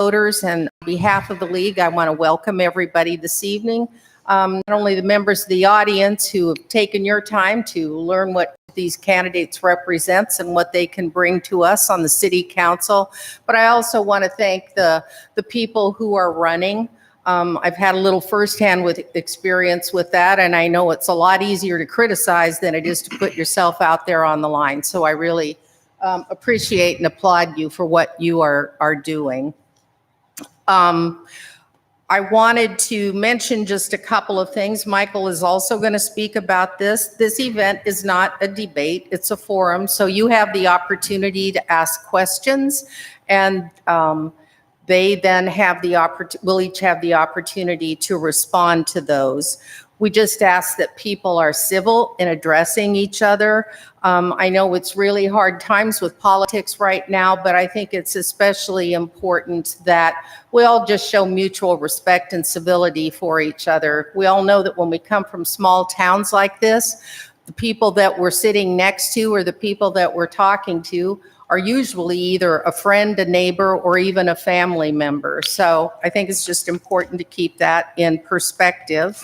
voters, and on behalf of the league, I want to welcome everybody this evening. Not only the members of the audience who have taken your time to learn what these candidates represents and what they can bring to us on the city council, but I also want to thank the people who are running. I've had a little firsthand experience with that, and I know it's a lot easier to criticize than it is to put yourself out there on the line. So I really appreciate and applaud you for what you are doing. I wanted to mention just a couple of things. Michael is also going to speak about this. This event is not a debate, it's a forum. So you have the opportunity to ask questions, and they then have we'll each have the opportunity to respond to those. We just ask that people are civil in addressing each other. I know it's really hard times with politics right now, but I think it's especially important that we all just show mutual respect and civility for each other. We all know that when we come from small towns like this, the people that we're sitting next to or the people that we're talking to are usually either a friend, a neighbor, or even a family member. So I think it's just important to keep that in perspective.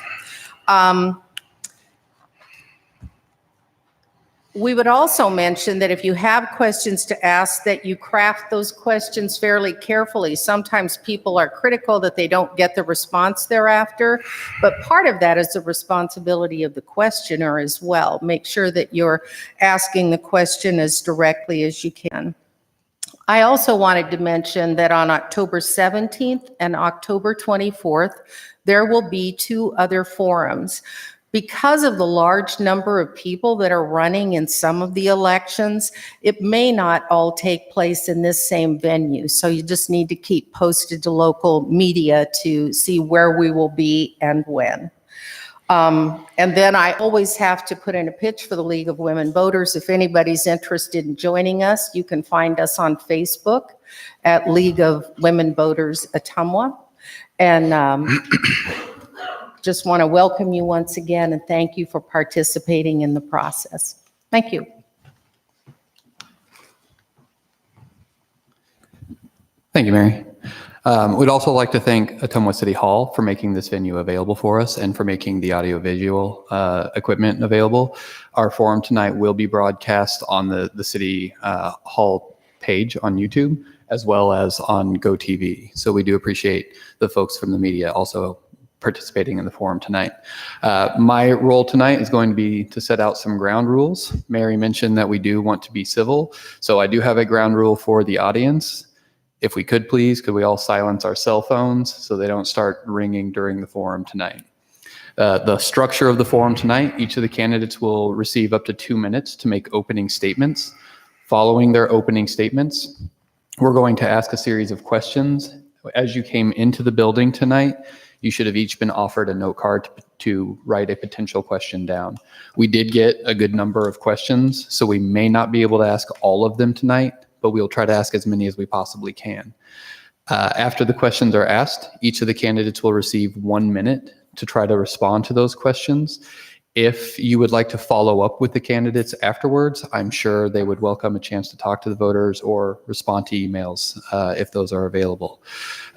We would also mention that if you have questions to ask, that you craft those questions fairly carefully. Sometimes people are critical that they don't get the response they're after, but part of that is the responsibility of the questioner as well. Make sure that you're asking the question as directly as you can. I also wanted to mention that on October 17th and October 24th, there will be 2 other forums. Because of the large number of people that are running in some of the elections, it may not all take place in this same venue. So you just need to keep posted to local media to see where we will be and when. And then I always have to put in a pitch for the League of Women Voters. If anybody's interested in joining us, you can find us on Facebook at League of Women Voters Ottumwa. And just want to welcome you once again and thank you for participating in the process. Thank you. Thank you, Mary. We'd also like to thank Ottumwa City Hall for making this venue available for us and for making the audiovisual equipment available. Our forum tonight will be broadcast on the City Hall page on YouTube, as well as on GoTV. So we do appreciate the folks from the media also participating in the forum tonight. My role tonight is going to be to set out some ground rules. Mary mentioned that we do want to be civil, so I do have a ground rule for the audience. If we could please, could we all silence our cell phones so they don't start ringing during the forum tonight? The structure of the forum tonight, each of the candidates will receive up to 2 minutes to make opening statements. Following their opening statements, we're going to ask a series of questions. As you came into the building tonight, you should have each been offered a note card to write a potential question down. We did get a good number of questions, so we may not be able to ask all of them tonight, but we'll try to ask as many as we possibly can. After the questions are asked, each of the candidates will receive 1 minute to try to respond to those questions. If you would like to follow up with the candidates afterwards, I'm sure they would welcome a chance to talk to the voters or respond to emails if those are available.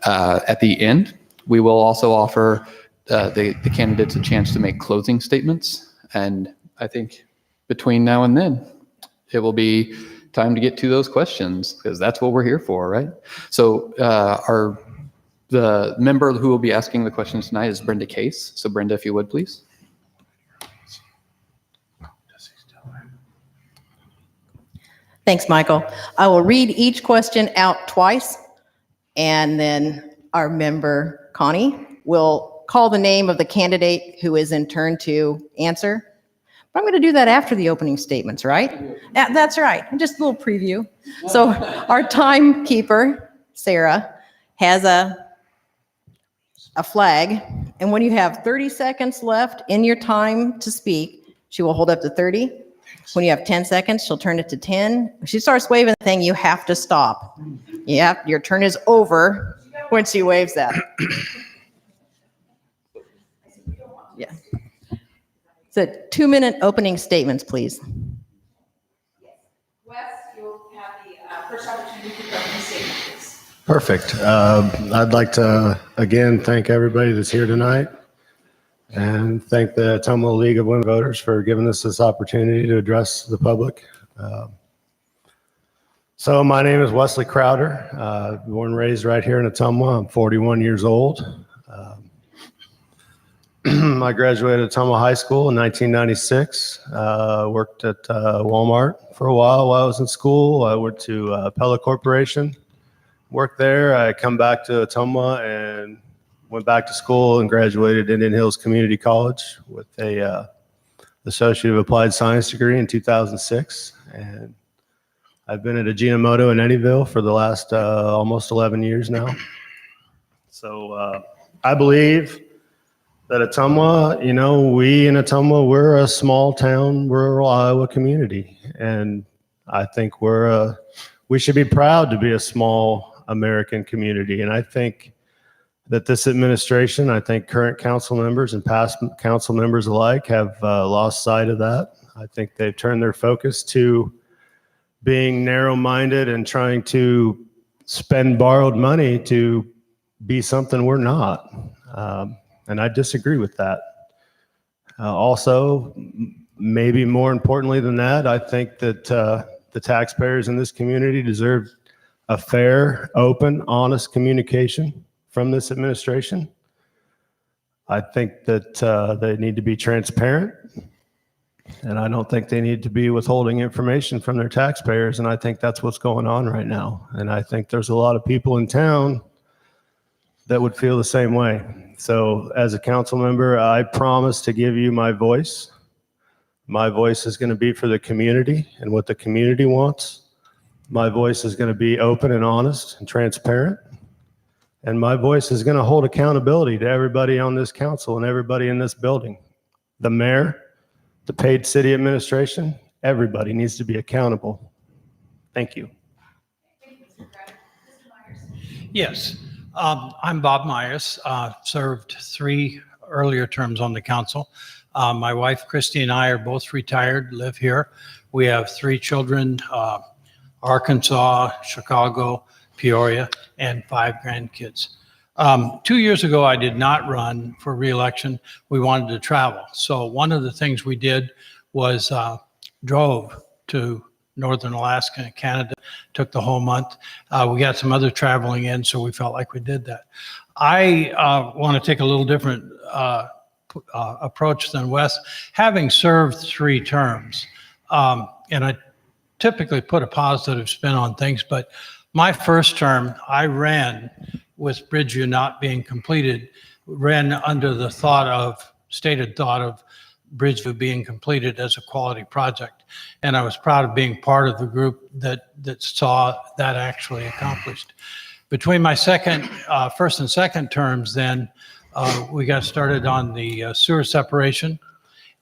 At the end, we will also offer the candidates a chance to make closing statements. And I think between now and then, it will be time to get to those questions because that's what we're here for, right? So the member who will be asking the questions tonight is Brenda Case. So Brenda, if you would, please. Thanks, Michael. I will read each question out twice, and then our member, Connie, will call the name of the candidate who is in turn to answer. But I'm going to do that after the opening statements, right? That's right. Just a little preview. So our timekeeper, Sarah, has a flag, and when you have 30 seconds left in your time to speak, she will hold up to 30. When you have 10 seconds, she'll turn it to 10. If she starts waving the thing, you have to stop. Yeah, your turn is over when she waves that. Yeah. So 2-minute opening statements, please. Wes, you'll have the first opportunity for opening statement, please. Perfect. I'd like to, again, thank everybody that's here tonight and thank the Ottumwa League of Women Voters for giving us this opportunity to address the public. So my name is Wesley Crowder, born and raised right here in Ottumwa. I'm 41 years old. I graduated Ottumwa High School in 1996. Worked at Walmart for a while I was in school. I went to Pella Corporation, worked there. I come back to Ottumwa and went back to school and graduated Indian Hills Community College with a Associate of Applied Science degree in 2006. And I've been at Ajinomoto in Eddyville for the last almost 11 years now. So I believe that Ottumwa, you know, we in Ottumwa, we're a small town, rural Iowa community. And I think we should be proud to be a small American community. And I think that this administration, I think current council members and past council members alike have lost sight of that. I think they've turned their focus to being narrow-minded and trying to spend borrowed money to be something we're not. And I disagree with that. Also, maybe more importantly than that, I think that the taxpayers in this community deserve a fair, open, honest communication from this administration. I think that they need to be transparent, and I don't think they need to be withholding information from their taxpayers, and I think that's what's going on right now. And I think there's a lot of people in town that would feel the same way. So as a council member, I promise to give you my voice. My voice is going to be for the community and what the community wants. My voice is going to be open and honest and transparent. And my voice is going to hold accountability to everybody on this council and everybody in this building. The mayor, the paid city administration, everybody needs to be accountable. Thank you. Yes, I'm Bob Myers, served 3 earlier terms on the council. My wife, Christy, and I are both retired, live here. We have 3 children, Arkansas, Chicago, Peoria, and 5 grandkids. 2 years ago, I did not run for re-election. We wanted to travel. So one of the things we did was drove to Northern Alaska and Canada, took the whole month. We got some other traveling in, so we felt like we did that. I want to take a little different approach than Wes. Having served 3 terms, and I typically put a positive spin on things, but my first term, I ran with Bridgeview not being completed, ran under the stated thought of Bridgeview being completed as a quality project. And I was proud of being part of the group that saw that actually accomplished. Between my first and second terms, then we got started on the sewer separation.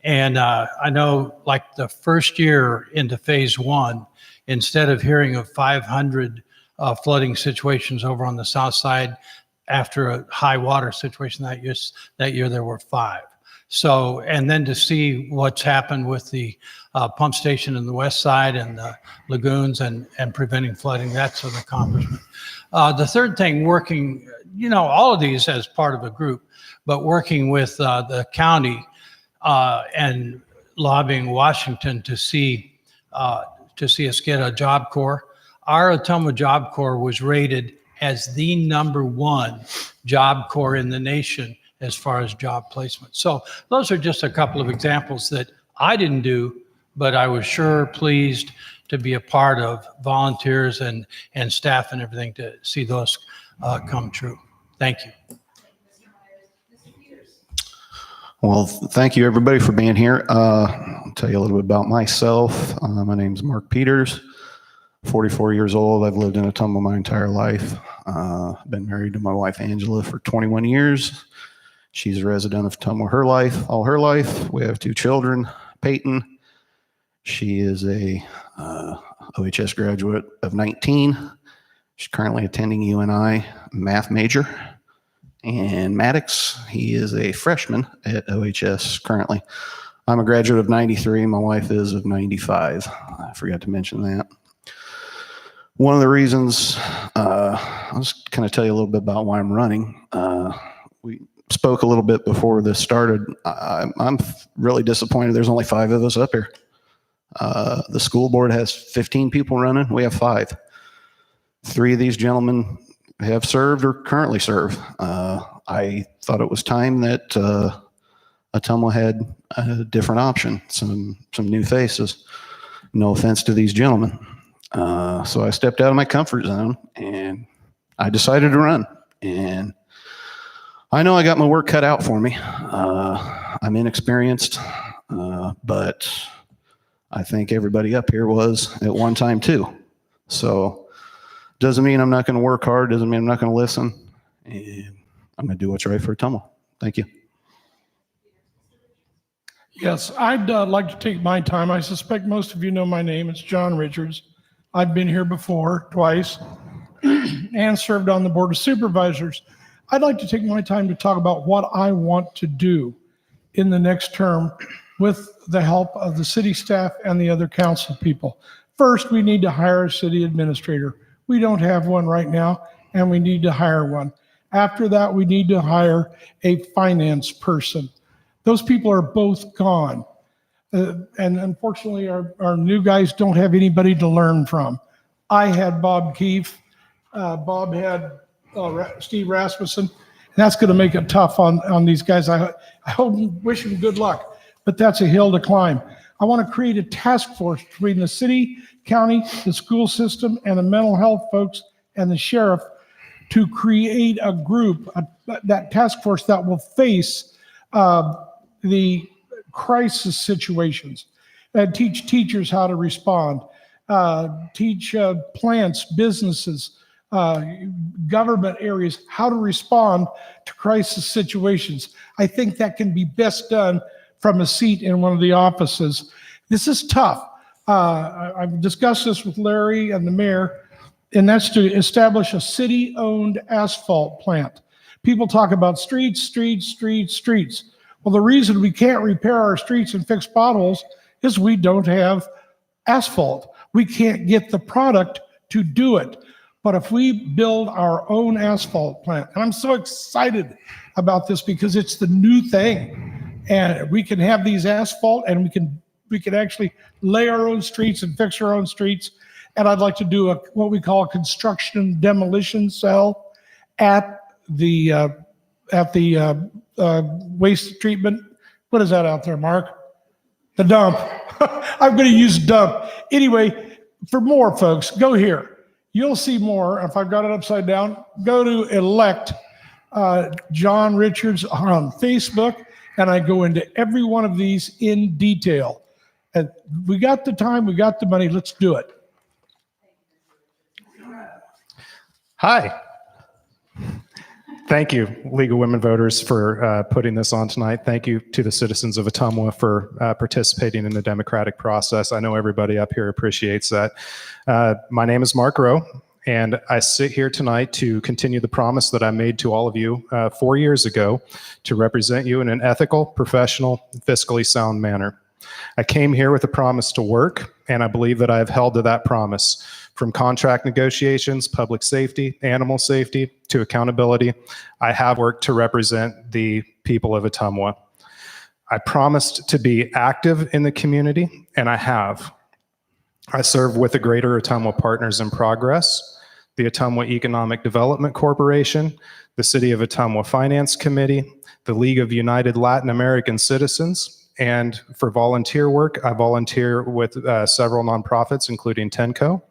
And I know, like the first year into phase 1, instead of hearing of 500 flooding situations over on the south side after a high water situation that year there were 5. So, and then to see what's happened with the pump station in the west side and the lagoons and preventing flooding, that's an accomplishment. The third thing, working, all of these as part of a group, but working with the county and lobbying Washington to see us get a Job Corps. Our Ottumwa Job Corps was rated as the #1 Job Corps in the nation as far as job placement. So those are just a couple of examples that I didn't do, but I was sure pleased to be a part of, volunteers and staff and everything, to see those come true. Thank you. Well, thank you everybody for being here. I'll tell you a little bit about myself. My name's Mark Peters, 44 years old. I've lived in Ottumwa my entire life. Been married to my wife Angela for 21 years. She's a resident of Ottumwa all her life. We have 2 children. Peyton, she is a OHS graduate of 19. She's currently attending UNI math major. And Maddox, he is a freshman at OHS currently. I'm a graduate of 93. My wife is of 95. I forgot to mention that. One of the reasons, I'll just kind of tell you a little bit about why I'm running. We spoke a little bit before this started. I'm really disappointed there's only 5 of us up here. The school board has 15 people running. We have 5. 3 of these gentlemen have served or currently serve. I thought it was time that Ottumwa had a different option, some new faces. No offense to these gentlemen. So I stepped out of my comfort zone and I decided to run. And I know I got my work cut out for me. I'm inexperienced, but I think everybody up here was at one time too. So doesn't mean I'm not going to work hard. Doesn't mean I'm not going to listen. And I'm going to do what's right for Ottumwa. Thank you. Yes, I'd like to take my time. I suspect most of you know my name. It's John Richards. I've been here before, twice, and served on the Board of Supervisors. I'd like to take my time to talk about what I want to do in the next term with the help of the city staff and the other council people. First, we need to hire a city administrator. We don't have one right now, and we need to hire one. After that, we need to hire a finance person. Those people are both gone. And unfortunately, our new guys don't have anybody to learn from. I had Bob Keefe. Bob had Steve Rasmussen. And that's going to make it tough on these guys. I hope and wish them good luck, but that's a hill to climb. I want to create a task force between the city, county, the school system, and the mental health folks and the sheriff to create a group, that task force that will face the crisis situations, teach teachers how to respond, teach plants, businesses, government areas how to respond to crisis situations. I think that can be best done from a seat in one of the offices. This is tough. I've discussed this with Larry and the mayor, and that's to establish a city-owned asphalt plant. People talk about streets, streets, streets, streets. Well, the reason we can't repair our streets and fix potholes is we don't have asphalt. We can't get the product to do it. But if we build our own asphalt plant, and I'm so excited about this because it's the new thing, and we can have these asphalt and we can actually lay our own streets and fix our own streets. And I'd like to do what we call a construction demolition cell at the waste treatment. What is that out there, Mark? The dump. I'm going to use dump. Anyway, for more folks, go here. You'll see more. If I've got it upside down, go to elect John Richards on Facebook, and I go into every one of these in detail. And we got the time, we got the money, let's do it. Hi. Thank you, League of Women Voters, for putting this on tonight. Thank you to the citizens of Ottumwa for participating in the democratic process. I know everybody up here appreciates that. My name is Mark Rowe, and I sit here tonight to continue the promise that I made to all of you 4 years ago to represent you in an ethical, professional, fiscally sound manner. I came here with a promise to work, and I believe that I have held to that promise. From contract negotiations, public safety, animal safety, to accountability, I have worked to represent the people of Ottumwa. I promised to be active in the community, and I have. I serve with the Greater Ottumwa Partners in Progress, the Ottumwa Economic Development Corporation, the City of Ottumwa Finance Committee, the League of United Latin American Citizens, and for volunteer work, I volunteer with several nonprofits, including TENCO,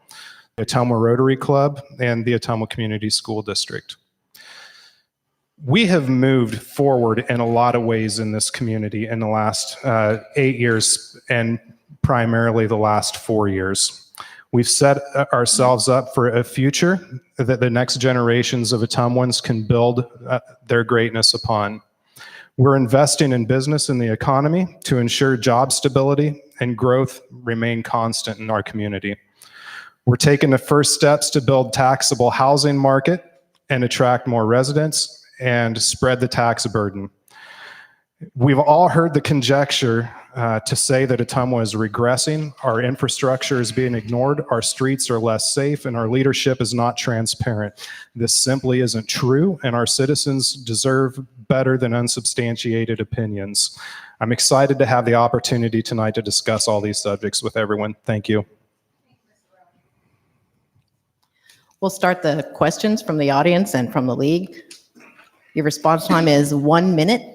the Ottumwa Rotary Club, and the Ottumwa Community School District. We have moved forward in a lot of ways in this community in the last 8 years, and primarily the last 4 years. We've set ourselves up for a future that the next generations of Ottumwans can build their greatness upon. We're investing in business and the economy to ensure job stability and growth remain constant in our community. We're taking the first steps to build taxable housing market and attract more residents and spread the tax burden. We've all heard the conjecture to say that Ottumwa is regressing, our infrastructure is being ignored, our streets are less safe, and our leadership is not transparent. This simply isn't true, and our citizens deserve better than unsubstantiated opinions. I'm excited to have the opportunity tonight to discuss all these subjects with everyone. Thank you. We'll start the questions from the audience and from the league. Your response time is 1 minute.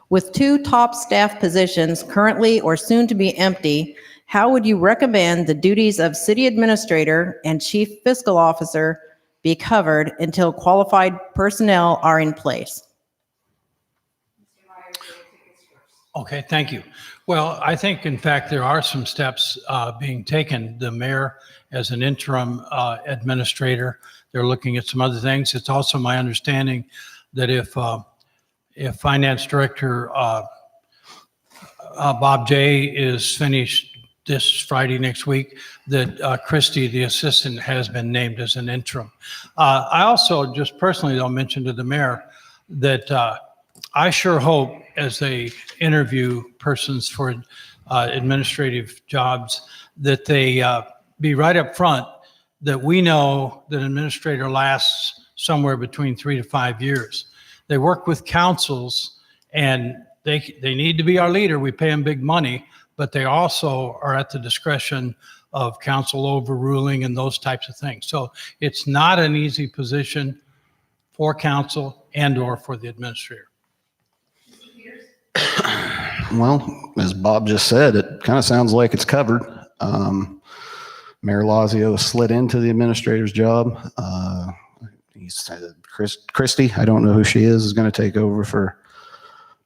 With 2 top staff positions currently or soon to be empty, how would you recommend the duties of city administrator and chief fiscal officer be covered until qualified personnel are in place? Okay, thank you. Well, I think, in fact, there are some steps being taken. The mayor, as an interim administrator, they're looking at some other things. It's also my understanding that if Finance Director Bob J. is finished this Friday next week, that Christie, the assistant, has been named as an interim. I also just personally, though, mention to the mayor that I sure hope, as they interview persons for administrative jobs, that they be right up front that we know that an administrator lasts somewhere between 3 to 5 years. They work with councils, and they need to be our leader. We pay them big money, but they also are at the discretion of council overruling and those types of things. So it's not an easy position for council and or for the administrator. Well, as Bob just said, it kind of sounds like it's covered. Mayor Lazio slid into the administrator's job. He said Christie, I don't know who she is going to take over for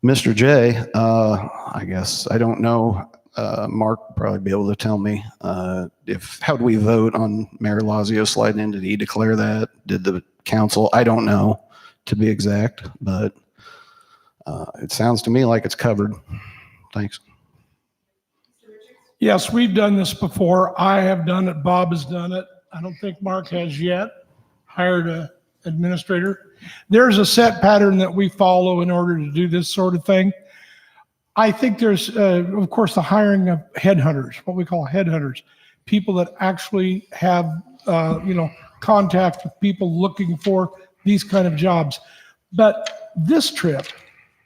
Mr. J. I guess I don't know. Mark will probably be able to tell me how do we vote on Mayor Lazio sliding in? Did he declare that? Did the council? I don't know, to be exact, but it sounds to me like it's covered. Thanks. Yes, we've done this before. I have done it. Bob has done it. I don't think Mark has yet hired an administrator. There's a set pattern that we follow in order to do this sort of thing. I think there's, of course, the hiring of headhunters, what we call headhunters, people that actually have, contact with people looking for these kind of jobs. But this trip,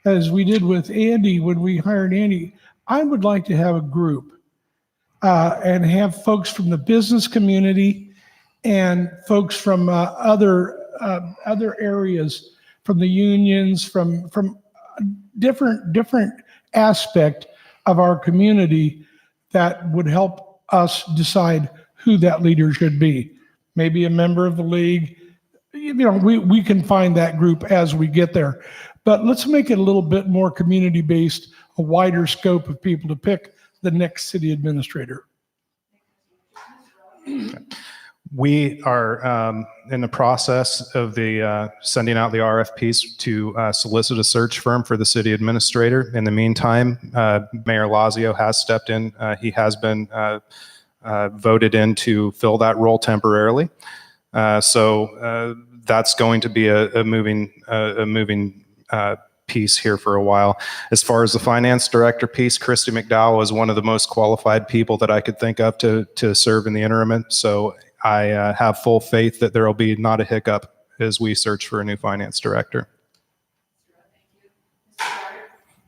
as we did with Andy, when we hired Andy, I would like to have a group and have folks from the business community and folks from other areas, from the unions, from different aspect of our community that would help us decide who that leader should be. Maybe a member of the league. We can find that group as we get there. But let's make it a little bit more community-based, a wider scope of people to pick the next city administrator. We are in the process of sending out the RFPs to solicit a search firm for the city administrator. In the meantime, Mayor Lazio has stepped in. He has been voted in to fill that role temporarily. So that's going to be a moving piece here for a while. As far as the finance director piece, Christy McDowell is one of the most qualified people that I could think of to serve in the interim. So I have full faith that there will be not a hiccup as we search for a new finance director.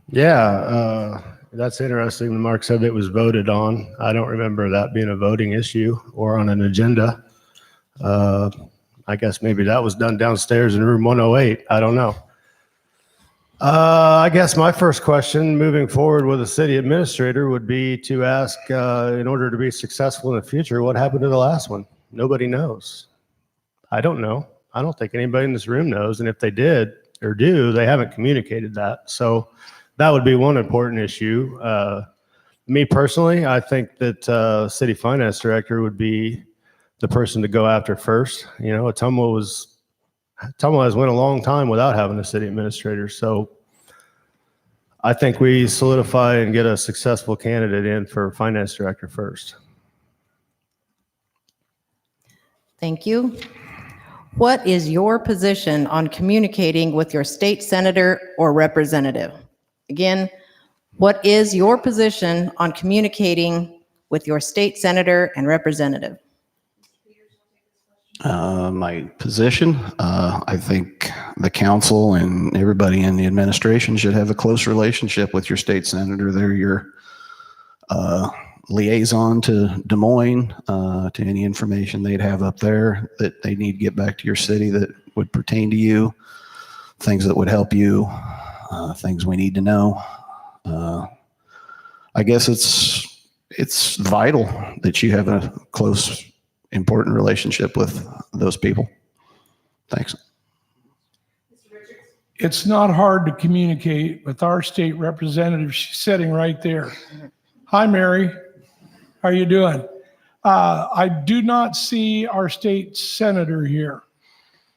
Yeah, that's interesting. Mark said it was voted on. I don't remember that being a voting issue or on an agenda. I guess maybe that was done downstairs in room 108. I don't know. I guess my first question moving forward with a city administrator would be to ask, in order to be successful in the future, what happened to the last one? Nobody knows. I don't know. I don't think anybody in this room knows. And if they did or do, they haven't communicated that. So that would be one important issue. Me personally, I think that city finance director would be the person to go after first. Ottumwa has went a long time without having a city administrator. So I think we solidify and get a successful candidate in for finance director first. Thank you. What is your position on communicating with your state senator or representative? Again, What is your position on communicating with your state senator and representative? My position, I think the council and everybody in the administration should have a close relationship with your state senator. They're your liaison to Des Moines, to any information they'd have up there that they need to get back to your city that would pertain to you, things that would help you, things we need to know. I guess it's vital that you have a close, important relationship with those people. Thanks. It's not hard to communicate with our state representative. She's sitting right there. Hi, Mary. How are you doing? I do not see our state senator here,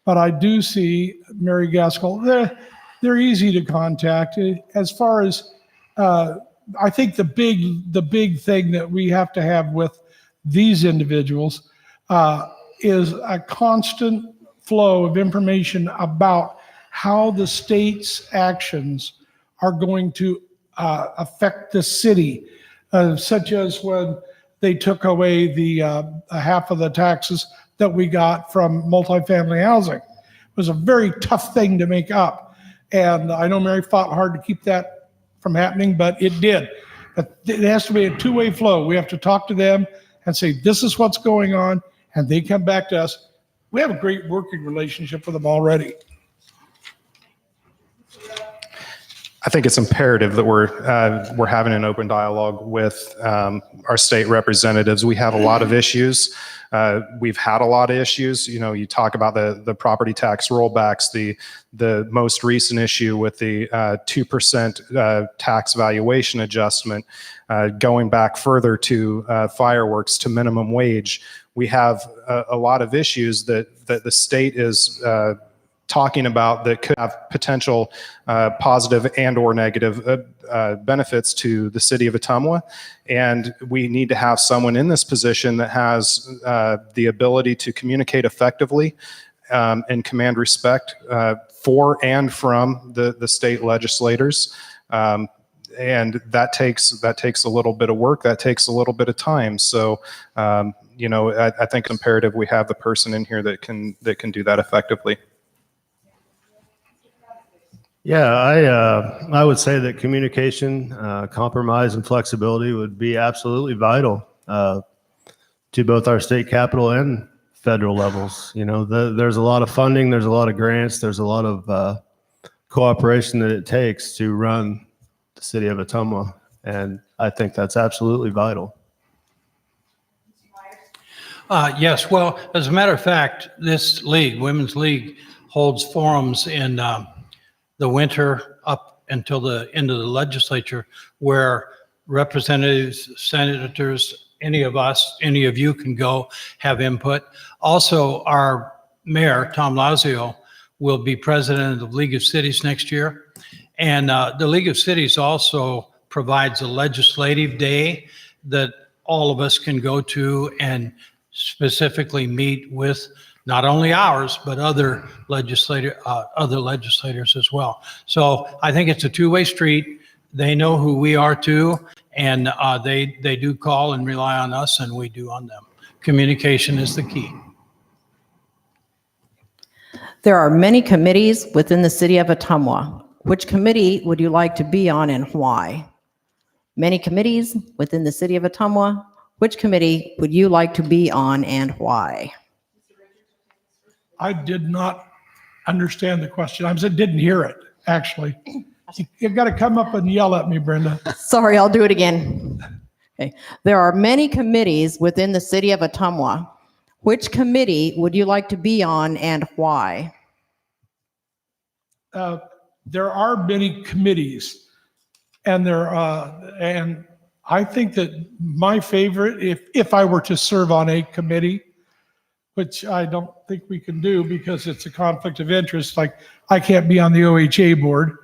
but I do see Mary Gaskell. They're easy to contact. As far as, I think the big thing that we have to have with these individuals is a constant flow of information about how the state's actions are going to affect the city, such as when they took away the half of the taxes that we got from multifamily housing. It was a very tough thing to make up. And I know Mary fought hard to keep that from happening, but it did. But it has to be a two-way flow. We have to talk to them and say, this is what's going on, and they come back to us. We have a great working relationship with them already. I think it's imperative that we're having an open dialogue with our state representatives. We have a lot of issues. We've had a lot of issues. You know, you talk about the property tax rollbacks, the most recent issue with the 2% tax valuation adjustment, going back further to fireworks, to minimum wage. We have a lot of issues that the state is talking about that could have potential positive and or negative benefits to the city of Ottumwa. And we need to have someone in this position that has the ability to communicate effectively and command respect for and from the state legislators. And that takes a little bit of work. That takes a little bit of time. So, you know, I think it's imperative we have the person in here that can do that effectively. Yeah, I would say that communication, compromise, and flexibility would be absolutely vital to both our state capital and federal levels. You know, there's a lot of funding, there's a lot of grants, there's a lot of cooperation that it takes to run the city of Ottumwa, and I think that's absolutely vital. Yes, well, as a matter of fact, this league, Women's League, holds forums in the winter up until the end of the legislature, where representatives, senators, any of us, any of you can go have input. Also, our mayor, Tom Lazio, will be president of the League of Cities next year. And the League of Cities also provides a legislative day that all of us can go to and specifically meet with not only ours, but other legislators as well. So I think it's a two-way street. They know who we are too, and they do call and rely on us, and we do on them. Communication is the key. There are many committees within the city of Ottumwa. Which committee would you like to be on and why? Many committees within the city of Ottumwa. Which committee would you like to be on and why? I did not understand the question. I didn't hear it, actually. You've got to come up and yell at me, Brenda. Sorry, I'll do it again. Okay. There are many committees within the city of Ottumwa. Which committee would you like to be on and why? There are many committees, and and I think that my favorite, if I were to serve on a committee, which I don't think we can do because it's a conflict of interest. Like, I can't be on the OHA board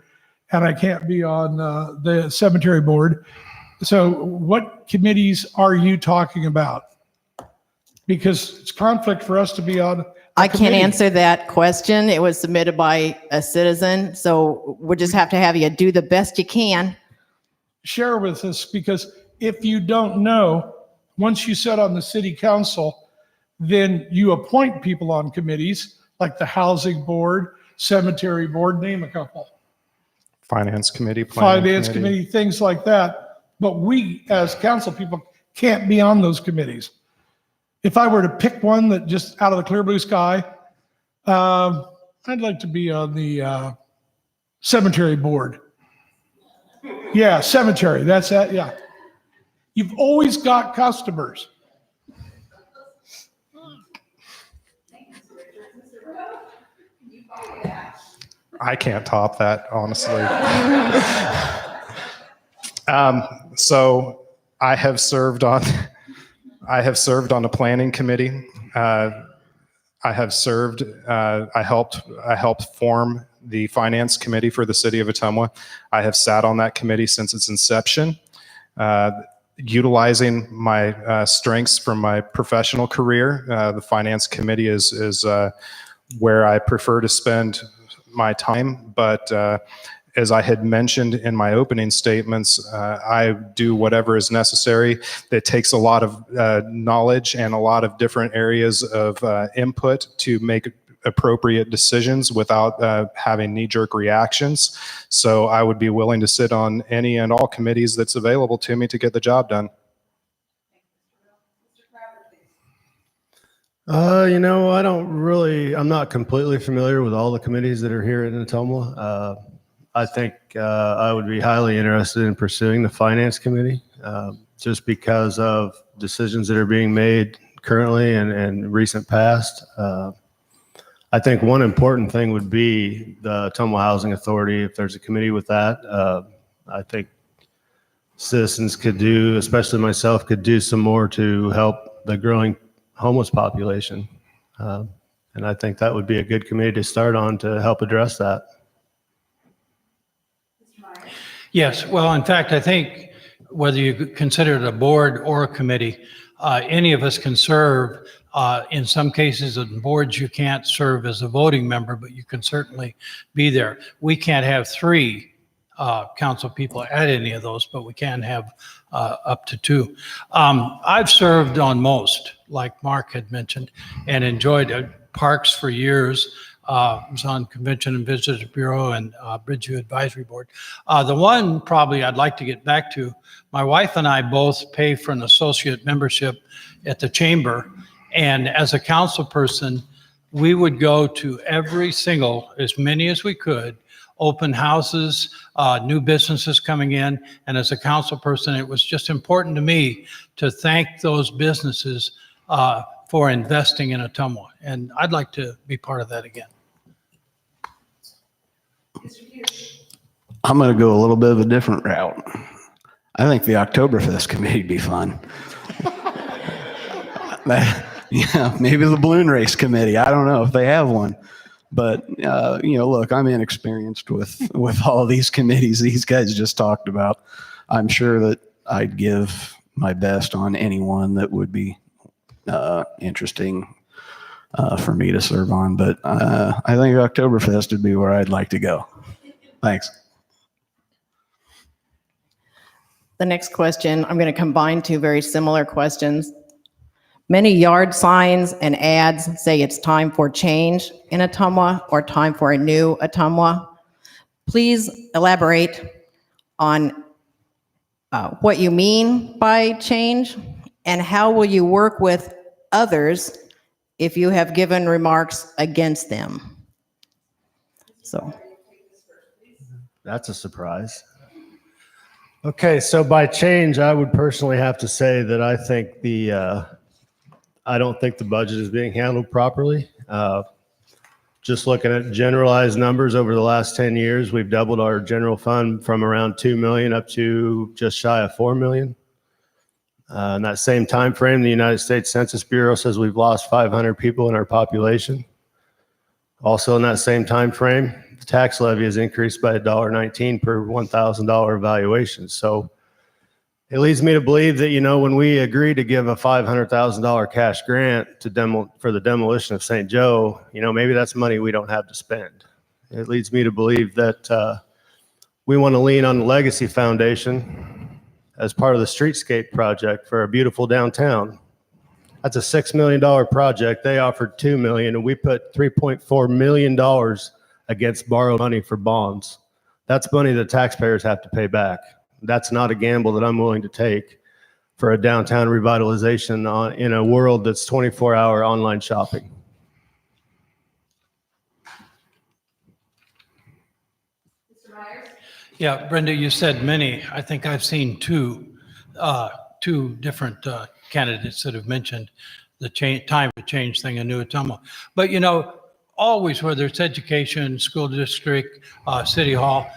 and I can't be on the cemetery board. So what committees are you talking about? Because it's conflict for us to be on. I can't answer that question. It was submitted by a citizen, so we'll just have to have you do the best you can. share with us, because if you don't know, once you sit on the city council, then you appoint people on committees like the housing board, cemetery board, name a couple. Finance committee, planning Finance committee, things like that. But we, as council people, can't be on those committees. If I were to pick one that just out of the clear blue sky, I'd like to be on the cemetery board. Yeah, cemetery, that's that, yeah. You've always got customers. I can't top that, honestly. So I have served on the planning committee. I helped form the finance committee for the city of Ottumwa. I have sat on that committee since its inception, utilizing my strengths from my professional career. The finance committee is where I prefer to spend my time, but as I had mentioned in my opening statements, I do whatever is necessary. It takes a lot of knowledge and a lot of different areas of input to make appropriate decisions without having knee-jerk reactions. So I would be willing to sit on any and all committees that's available to me to get the job done. I'm not completely familiar with all the committees that are here in Ottumwa. I think I would be highly interested in pursuing the finance committee, just because of decisions that are being made currently and recent past. I think one important thing would be the Ottumwa Housing Authority. If there's a committee with that, I think citizens could do, especially myself, could do some more to help the growing homeless population. And I think that would be a good committee to start on to help address that. Yes, well, in fact, I think whether you consider it a board or a committee, any of us can serve. In some cases, in boards, you can't serve as a voting member, but you can certainly be there. We can't have 3 council people at any of those, but we can have up to 2. I've served on most, like Mark had mentioned, and enjoyed parks for years. Was on Convention and Visitors Bureau and Bridgeview Advisory Board. The one probably I'd like to get back to, my wife and I both pay for an associate membership at the chamber. And as a council person, we would go to every single, as many as we could, open houses, new businesses coming in. And as a council person, it was just important to me to thank those businesses for investing in Ottumwa. And I'd like to be part of that again. I'm going to go a little bit of a different route. I think the Oktoberfest committee would be fun. Yeah, maybe the balloon race committee. I don't know if they have one. But, look, I'm inexperienced with all these committees these guys just talked about. I'm sure that I'd give my best on any one that would be interesting for me to serve on. But I think Oktoberfest would be where I'd like to go. Thanks. The next question, I'm going to combine 2 very similar questions. Many yard signs and ads say it's time for change in Ottumwa or time for a new Ottumwa. Please elaborate on what you mean by change, and how will you work with others if you have given remarks against them? So That's a surprise. Okay, so by change, I would personally have to say that I think I don't think the budget is being handled properly. Just looking at generalized numbers over the last 10 years, we've doubled our general fund from around 2 million up to just shy of 4 million. In that same time frame, the United States Census Bureau says we've lost 500 people in our population. Also in that same time frame, the tax levy has increased by $1.19 per $1,000 evaluation. So it leads me to believe that, when we agree to give a $500,000 cash grant for the demolition of St. Joe, maybe that's money we don't have to spend. It leads me to believe that we want to lean on the Legacy Foundation as part of the streetscape project for a beautiful downtown. That's a $6 million project. They offered $2 million, and we put $3.4 million against borrowed money for bonds. That's money the taxpayers have to pay back. That's not a gamble that I'm willing to take for a downtown revitalization in a world that's 24-hour online shopping. Yeah, Brenda, you said many. I think I've seen two different candidates that have mentioned the time to change thing in New Ottumwa. But always, whether it's education, school district, city hall,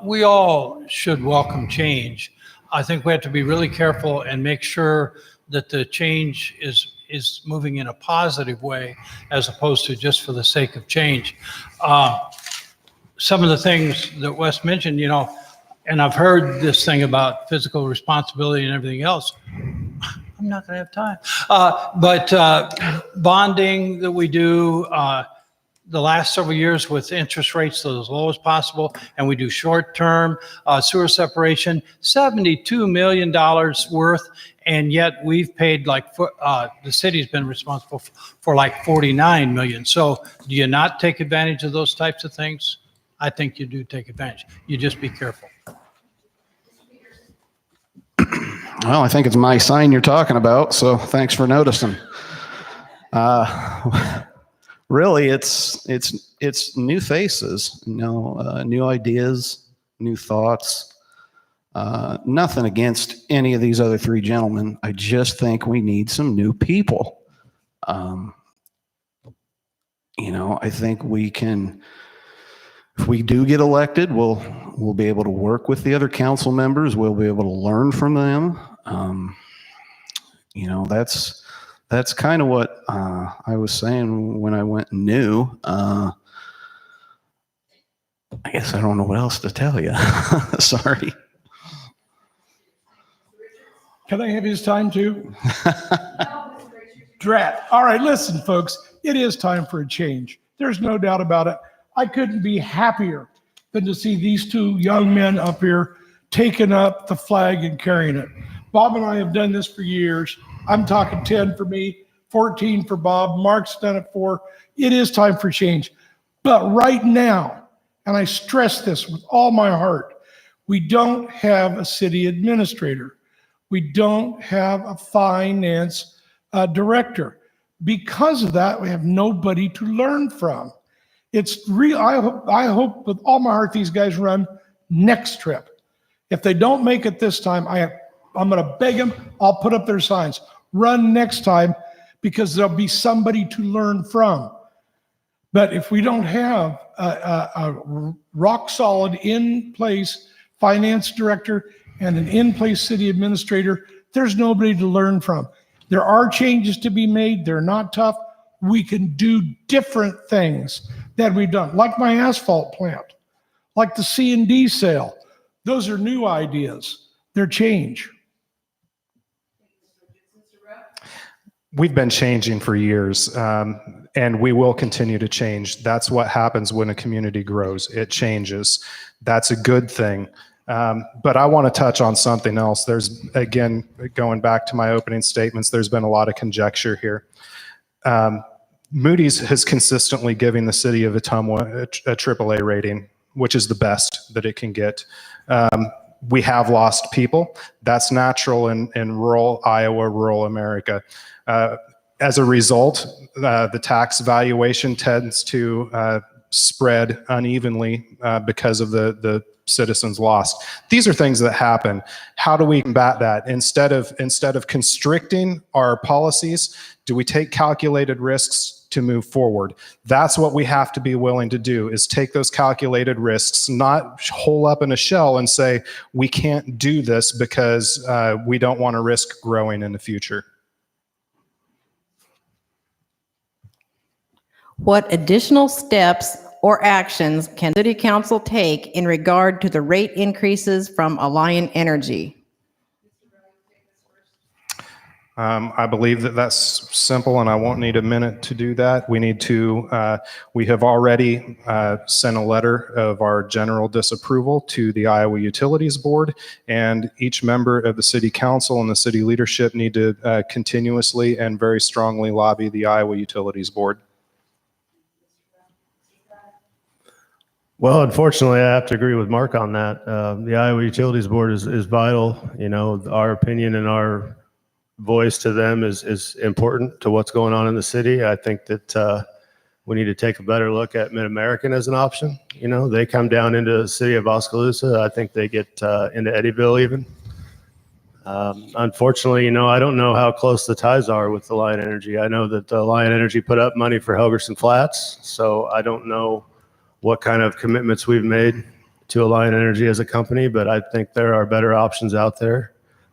we all should welcome change. I think we have to be really careful and make sure that the change is moving in a positive way as opposed to just for the sake of change. Some of the things that Wes mentioned, and I've heard this thing about fiscal responsibility and everything else. I'm not going to have time. But bonding that we do the last several years with interest rates as low as possible, and we do short-term sewer separation, $72 million worth, and yet we've paid the city's been responsible for like $49 million. So do you not take advantage of those types of things? I think you do take advantage. You just be careful. Well, I think it's my sign you're talking about, so thanks for noticing. Really, it's new faces, new ideas, new thoughts. Nothing against any of these other three gentlemen. I just think we need some new people. I think we can. If we do get elected, we'll be able to work with the other council members. We'll be able to learn from them. That's kind of what I was saying when I went new. I guess I don't know what else to tell you. Sorry. Can I have his time too? Drat. All right, listen, folks. It is time for a change. There's no doubt about it. I couldn't be happier than to see these two young men up here taking up the flag and carrying it. Bob and I have done this for years. I'm talking 10 for me, 14 for Bob. Mark's done it for. It is time for change. But right now, and I stress this with all my heart, we don't have a city administrator. We don't have a finance director. Because of that, we have nobody to learn from. It's real. I hope with all my heart these guys run next trip. If they don't make it this time, I'm going to beg them. I'll put up their signs. Run next time, because there'll be somebody to learn from. But if we don't have a rock solid in place finance director and an in place city administrator, there's nobody to learn from. There are changes to be made. They're not tough. We can do different things that we've done, like my asphalt plant, like the C&D sale. Those are new ideas. They're change. We've been changing for years, and we will continue to change. That's what happens when a community grows. It changes. That's a good thing. But I want to touch on something else. There's, again, going back to my opening statements, there's been a lot of conjecture here. Moody's has consistently given the city of Ottumwa a AAA rating, which is the best that it can get. We have lost people. That's natural in rural Iowa, rural America. As a result, the tax valuation tends to spread unevenly because of the citizens lost. These are things that happen. How do we combat that? Instead of constricting our policies, do we take calculated risks to move forward? That's what we have to be willing to do, is take those calculated risks, not hole up in a shell and say, we can't do this because we don't want to risk growing in the future. What additional steps or actions can City Council take in regard to the rate increases from Alliant Energy? I believe that that's simple, and I won't need a minute to do that. We have already sent a letter of our general disapproval to the Iowa Utilities Board, and each member of the city council and the city leadership need to continuously and very strongly lobby the Iowa Utilities Board. Well, unfortunately, I have to agree with Mark on that. The Iowa Utilities Board is vital. You know, our opinion and our voice to them is important to what's going on in the city. I think that we need to take a better look at Mid-American as an option. You know, they come down into the city of Oskaloosa. I think they get into Eddyville even. Unfortunately, you know, I don't know how close the ties are with the Lion Energy. I know that the Lion Energy put up money for Helgerson Flats, so I don't know what kind of commitments we've made to Lion Energy as a company, but I think there are better options out there.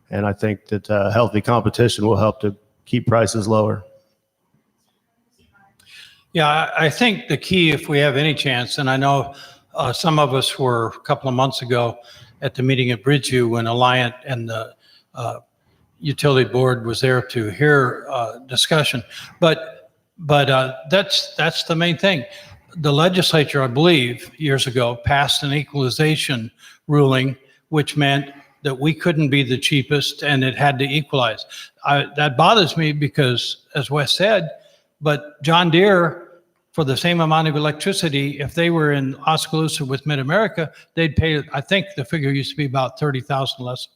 And I think that healthy competition will help to keep prices lower. Yeah, I think the key, if we have any chance, and I know some of us were a couple of months ago at the meeting at Bridgeview when Alliant and the utility board was there to hear discussion. But that's the main thing. The legislature, I believe, years ago passed an equalization ruling, which meant that we couldn't be the cheapest and it had to equalize. That bothers me because, as Wes said, but John Deere, for the same amount of electricity, if they were in Oskaloosa with Mid-America, they'd pay, I think the figure used to be about $30,000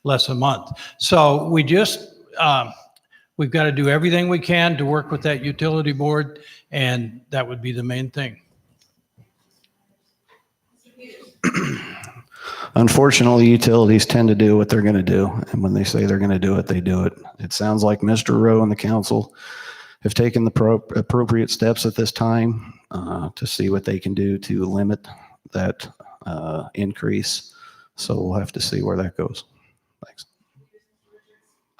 less a month. So we just, we've got to do everything we can to work with that utility board, and that would be the main thing. Unfortunately, utilities tend to do what they're going to do. And when they say they're going to do it, they do it. It sounds like Mr. Rowe and the council have taken the appropriate steps at this time to see what they can do to limit that increase. So we'll have to see where that goes. Thanks.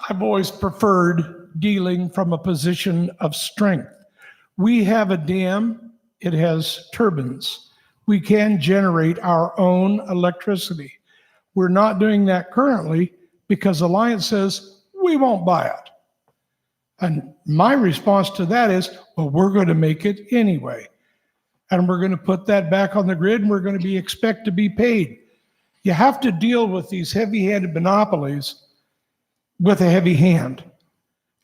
I've always preferred dealing from a position of strength. We have a dam, it has turbines. We can generate our own electricity. We're not doing that currently because Alliance says we won't buy it. And my response to that is, well, we're going to make it anyway. And we're going to put that back on the grid and we're going to expect to be paid. You have to deal with these heavy-handed monopolies with a heavy hand.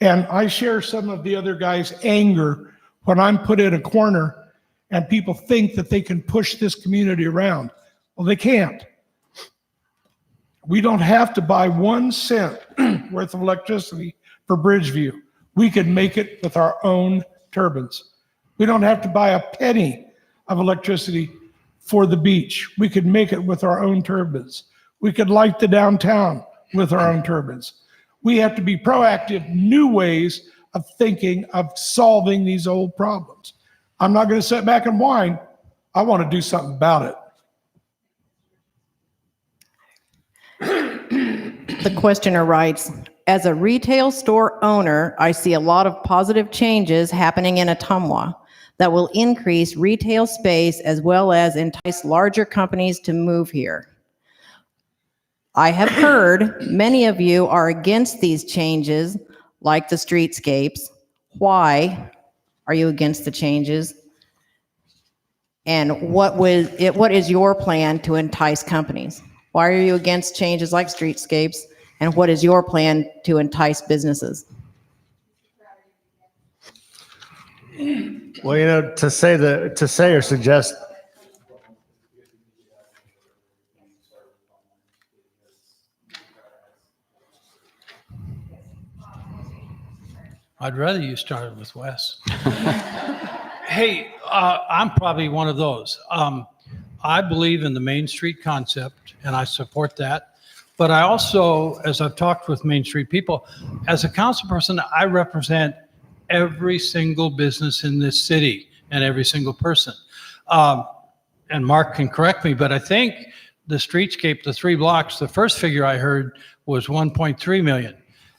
And I share some of the other guys' anger when I'm put in a corner and people think that they can push this community around. Well, they can't. We don't have to buy 1 cent worth of electricity for Bridgeview. We can make it with our own turbines. We don't have to buy a penny of electricity for the beach. We could make it with our own turbines. We could light the downtown with our own turbines. We have to be proactive, new ways of thinking of solving these old problems. I'm not going to sit back and whine. I want to do something about it. The questioner writes, as a retail store owner, I see a lot of positive changes happening in Ottumwa that will increase retail space as well as entice larger companies to move here. I have heard many of you are against these changes, like the streetscapes. Why are you against the changes? And what is your plan to entice companies? Why are you against changes like streetscapes? And what is your plan to entice businesses? Well, you know, to say or suggest. I'd rather you started with Wes. Hey, I'm probably one of those. I believe in the Main Street concept, and I support that. But I also, as I've talked with Main Street people, as a council person, I represent every single business in this city and every single person. And Mark can correct me, but I think the streetscape, the 3 blocks, the first figure I heard was 1.3 million.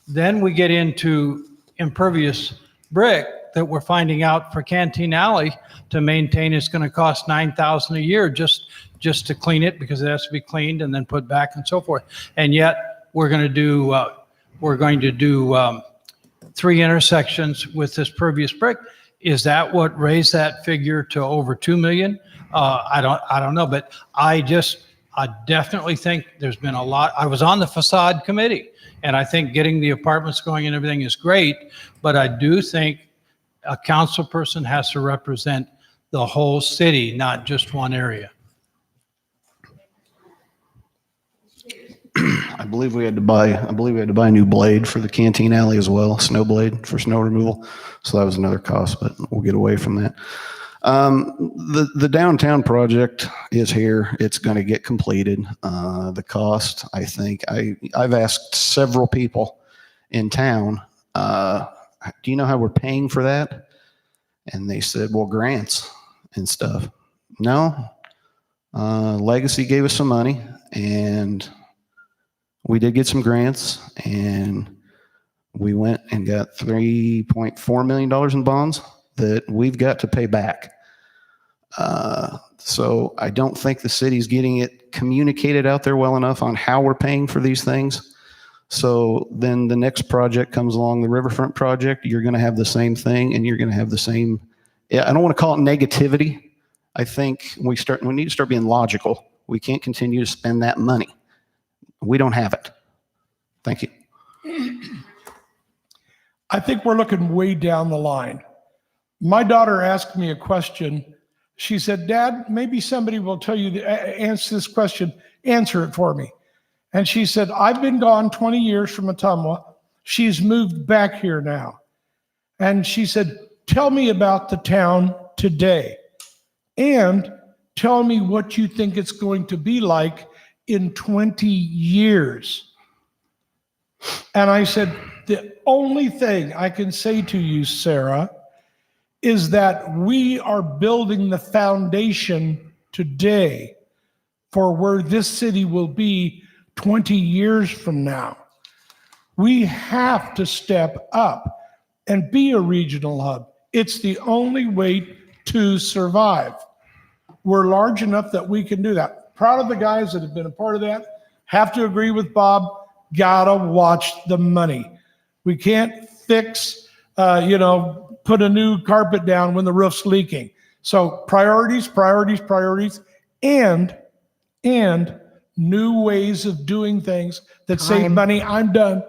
Then we get into impervious brick that we're finding out for Canteen Alley to maintain is going to cost $9,000 a year just to clean it, because it has to be cleaned and then put back and so forth. And yet we're going to do 3 intersections with this pervious brick. Is that what raised that figure to over 2 million? I don't know, but I definitely think there's been a lot. I was on the facade committee, and I think getting the apartments going and everything is great, but I do think a council person has to represent the whole city, not just one area. I believe we had to buy a new blade for the canteen alley as well, snow blade for snow removal. So that was another cost, but we'll get away from that. The downtown project is here. It's going to get completed. The cost, I think, I've asked several people in town, do you know how we're paying for that? And they said, well, grants and stuff. No, Legacy gave us some money, and we did get some grants, and we went and got $3.4 million in bonds that we've got to pay back. So I don't think the city's getting it communicated out there well enough on how we're paying for these things. So then the next project comes along, the Riverfront project, you're going to have the same thing, and you're going to have the same, I don't want to call it negativity. I think we need to start being logical. We can't continue to spend that money. We don't have it. Thank you. I think we're looking way down the line. My daughter asked me a question. She said, Dad, maybe somebody will tell you answer this question, answer it for me. And she said, I've been gone 20 years from Ottumwa. She's moved back here now. And she said, tell me about the town today. And tell me what you think it's going to be like in 20 years. And I said, the only thing I can say to you, Sarah, is that we are building the foundation today for where this city will be 20 years from now. We have to step up and be a regional hub. It's the only way to survive. We're large enough that we can do that. Proud of the guys that have been a part of that. Have to agree with Bob, gotta watch the money. We can't fix, put a new carpet down when the roof's leaking. So priorities, and new ways of doing things that save money. I'm done.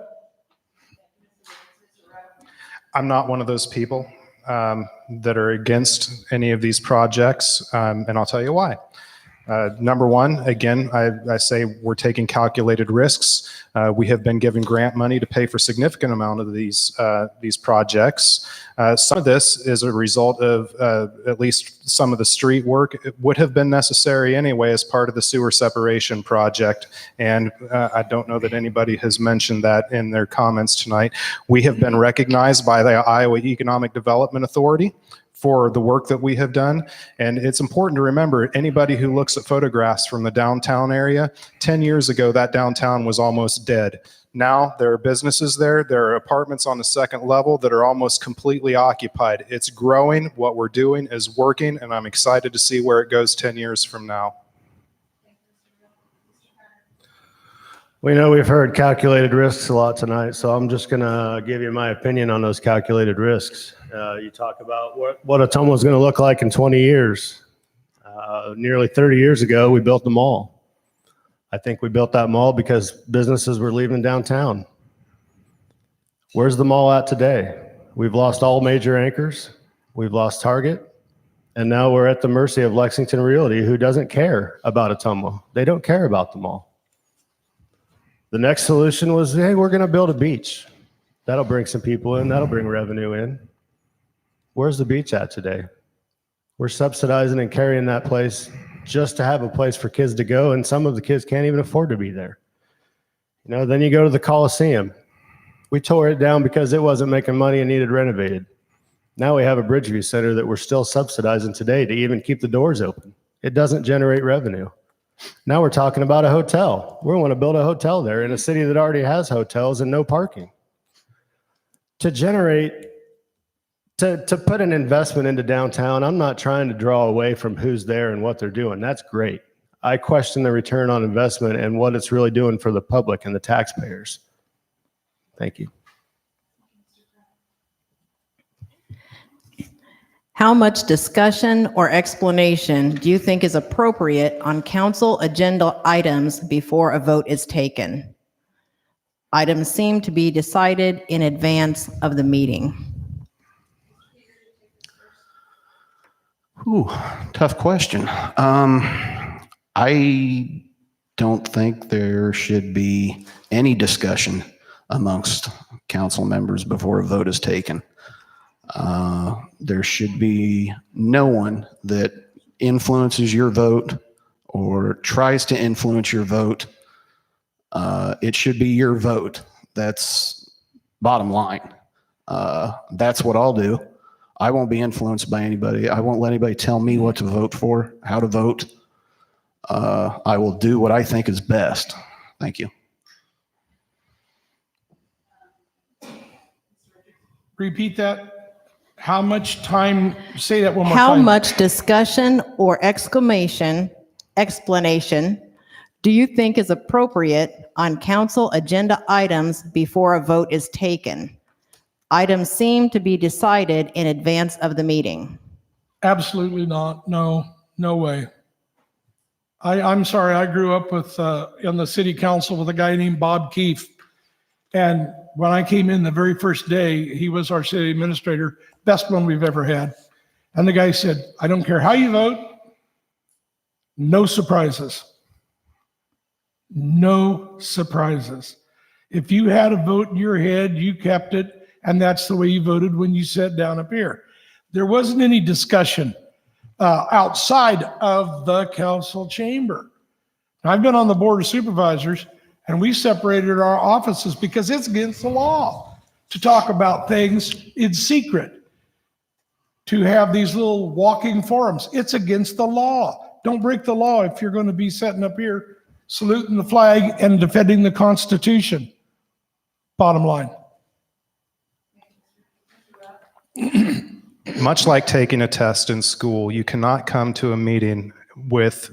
I'm not one of those people that are against any of these projects, and I'll tell you why. Number one, again, I say we're taking calculated risks. We have been given grant money to pay for significant amount of these projects. Some of this is a result of at least some of the street work. It would have been necessary anyway as part of the sewer separation project. And I don't know that anybody has mentioned that in their comments tonight. We have been recognized by the Iowa Economic Development Authority for the work that we have done. And it's important to remember, anybody who looks at photographs from the downtown area, 10 years ago, that downtown was almost dead. Now there are businesses there. There are apartments on the second level that are almost completely occupied. It's growing. What we're doing is working, and I'm excited to see where it goes 10 years from now. We know we've heard calculated risks a lot tonight, so I'm just going to give you my opinion on those calculated risks. You talk about what Ottumwa is going to look like in 20 years. Nearly 30 years ago, we built the mall. I think we built that mall because businesses were leaving downtown. Where's the mall at today? We've lost all major anchors. We've lost Target. And now we're at the mercy of Lexington Realty, who doesn't care about Ottumwa. They don't care about the mall. The next solution was, hey, we're going to build a beach. That'll bring some people in. That'll bring revenue in. Where's the beach at today? We're subsidizing and carrying that place just to have a place for kids to go, and some of the kids can't even afford to be there. Then you go to the Coliseum. We tore it down because it wasn't making money and needed renovated. Now we have a Bridgeview Center that we're still subsidizing today to even keep the doors open. It doesn't generate revenue. Now we're talking about a hotel. We want to build a hotel there in a city that already has hotels and no parking. To put an investment into downtown, I'm not trying to draw away from who's there and what they're doing. That's great. I question the return on investment and what it's really doing for the public and the taxpayers. Thank you. How much discussion or explanation do you think is appropriate on council agenda items before a vote is taken? Items seem to be decided in advance of the meeting. Ooh, tough question. I don't think there should be any discussion amongst council members before a vote is taken. There should be no one that influences your vote or tries to influence your vote. It should be your vote. That's bottom line. That's what I'll do. I won't be influenced by anybody. I won't let anybody tell me what to vote for, how to vote. I will do what I think is best. Thank you. Repeat that. How much time, say that one more How time. much discussion or explanation do you think is appropriate on council agenda items before a vote is taken? Items seem to be decided in advance of the meeting. Absolutely not. No, no way. I'm sorry. I grew up with, in the city council with a guy named Bob Keefe. And when I came in the very first day, he was our city administrator, best one we've ever had. And the guy said, I don't care how you vote, no surprises. No surprises. If you had a vote in your head, you kept it, and that's the way you voted when you sat down up here. There wasn't any discussion outside of the council chamber. I've been on the board of supervisors, and we separated our offices because it's against the law to talk about things in secret, to have these little walking forums. It's against the law. Don't break the law if you're going to be sitting up here saluting the flag and defending the Constitution. Bottom line. Much like taking a test in school, you cannot come to a meeting with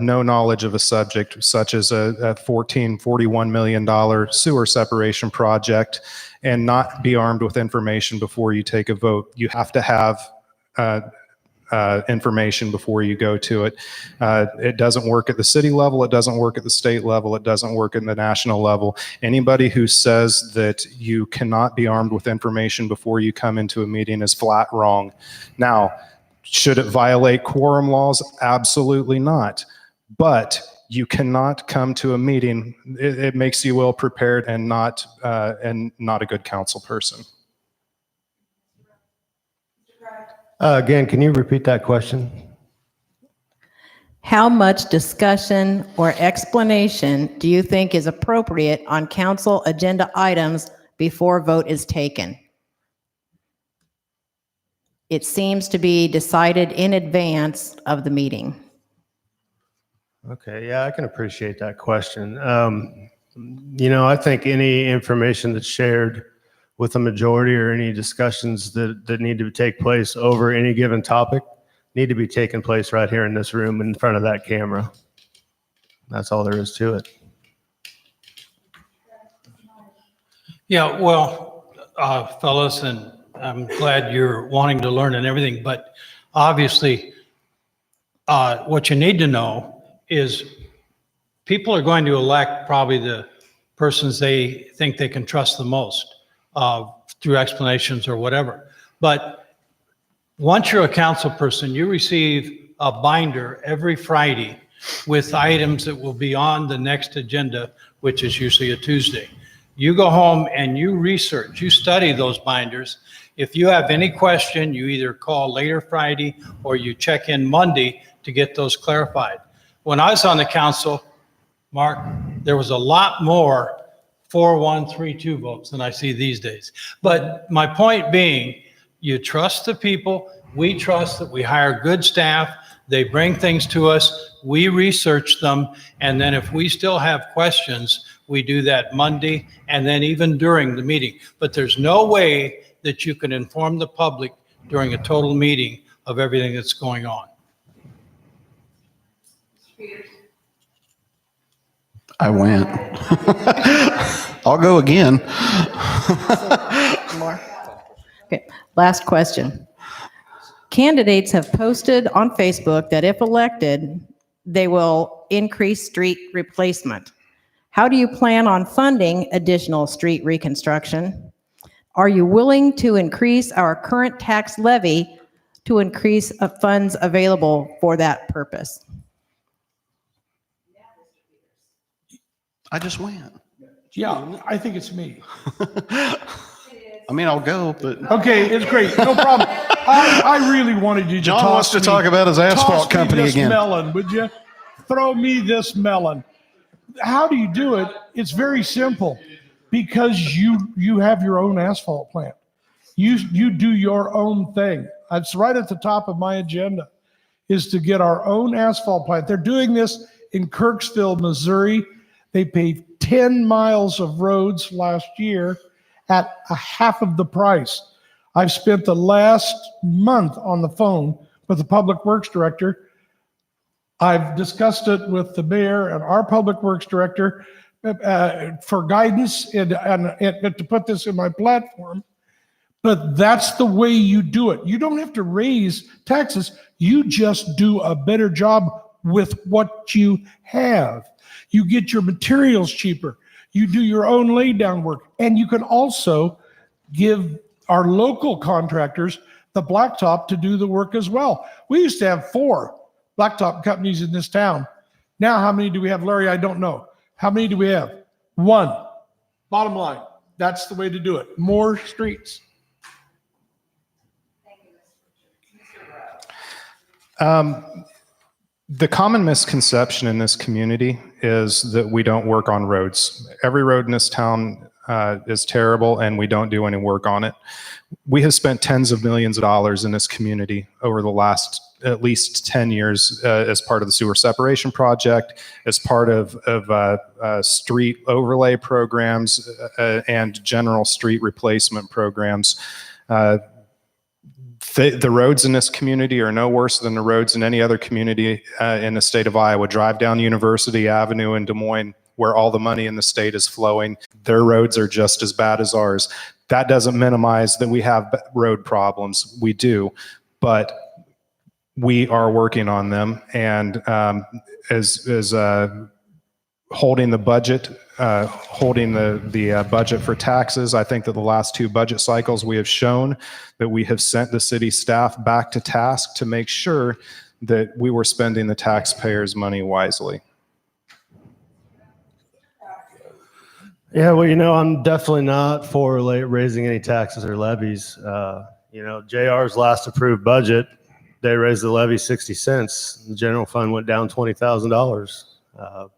no knowledge of a subject such as a $41 million sewer separation project and not be armed with information before you take a vote. You have to have information before you go to it. It doesn't work at the city level. It doesn't work at the state level. It doesn't work at the national level. Anybody who says that you cannot be armed with information before you come into a meeting is flat wrong. Now, should it violate quorum laws? Absolutely not. But you cannot come to a meeting. It makes you ill prepared and not a good council person. Again, can you repeat that question? How much discussion or explanation do you think is appropriate on council agenda items before vote is taken? It seems to be decided in advance of the meeting. Okay, yeah, I can appreciate that question. I think any information that's shared with a majority or any discussions that need to take place over any given topic need to be taking place right here in this room in front of that camera. That's all there is to it. Yeah, well, fellas, and I'm glad you're wanting to learn and everything, but obviously, what you need to know is people are going to elect probably the persons they think they can trust the most through explanations or whatever. But once you're a council person, you receive a binder every Friday with items that will be on the next agenda, which is usually a Tuesday. You go home and you research, you study those binders. If you have any question, you either call later Friday or you check in Monday to get those clarified. When I was on the council, Mark, there was a lot more 4-1-3-2 votes than I see these days. But my point being, you trust the people. We trust that we hire good staff. They bring things to us. We research them. And then if we still have questions, we do that Monday and then even during the meeting. But there's no way that you can inform the public during a total meeting of everything that's going on. I went. I'll go again. More. Okay, last question. Candidates have posted on Facebook that if elected, they will increase street replacement. How do you plan on funding additional street reconstruction? Are you willing to increase our current tax levy to increase funds available for that purpose? I just went. Yeah, I think it's me. I mean, I'll go, but Okay, it's great. No problem. I really wanted you to John toss wants to me- talk about his asphalt toss me company this again. melon, would you? Throw me this melon. How do you do it? It's very simple, because you have your own asphalt plant. You do your own thing. It's right at the top of my agenda, is to get our own asphalt plant. They're doing this in Kirksville, Missouri. They paved 10 miles of roads last year at a half of the price. I've spent the last month on the phone with the Public Works Director. I've discussed it with the mayor and our Public Works Director for guidance and to put this in my platform. But that's the way you do it. You don't have to raise taxes. You just do a better job with what you have. You get your materials cheaper. You do your own laydown work. And you can also give our local contractors the blacktop to do the work as well. We used to have 4 blacktop companies in this town. Now, how many do we have, Larry? I don't know. How many do we have? 1. Bottom line, that's the way to do it. More streets. The common misconception in this community is that we don't work on roads. Every road in this town is terrible, and we don't do any work on it. We have spent tens of millions of dollars in this community over the last at least 10 years as part of the sewer separation project, as part of street overlay programs and general street replacement programs. The roads in this community are no worse than the roads in any other community in the state of Iowa. Drive down University Avenue in Des Moines, where all the money in the state is flowing. Their roads are just as bad as ours. That doesn't minimize that we have road problems. We do, but we are working on them. And as holding the budget, holding the budget for taxes. I think that the last 2 budget cycles, we have shown that we have sent the city staff back to task to make sure that we were spending the taxpayers' money wisely. Yeah, well, I'm definitely not for raising any taxes or levies. JR's last approved budget, they raised the levy 60 cents. The general fund went down $20,000.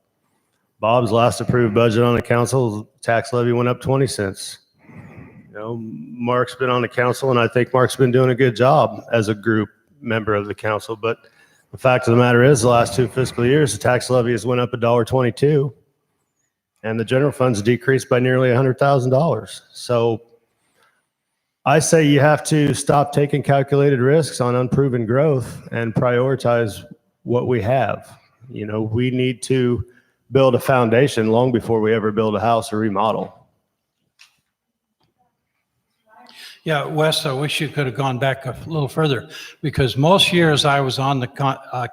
Bob's last approved budget on the council, tax levy went up 20 cents. Mark's been on the council, and I think Mark's been doing a good job as a group member of the council. But the fact of the matter is, the last 2 fiscal years, the tax levy has went up $1.22, and the general fund's decreased by nearly $100,000. So I say you have to stop taking calculated risks on unproven growth and prioritize what we have. We need to build a foundation long before we ever build a house or remodel. Yeah, Wes, I wish you could have gone back a little further, because most years I was on the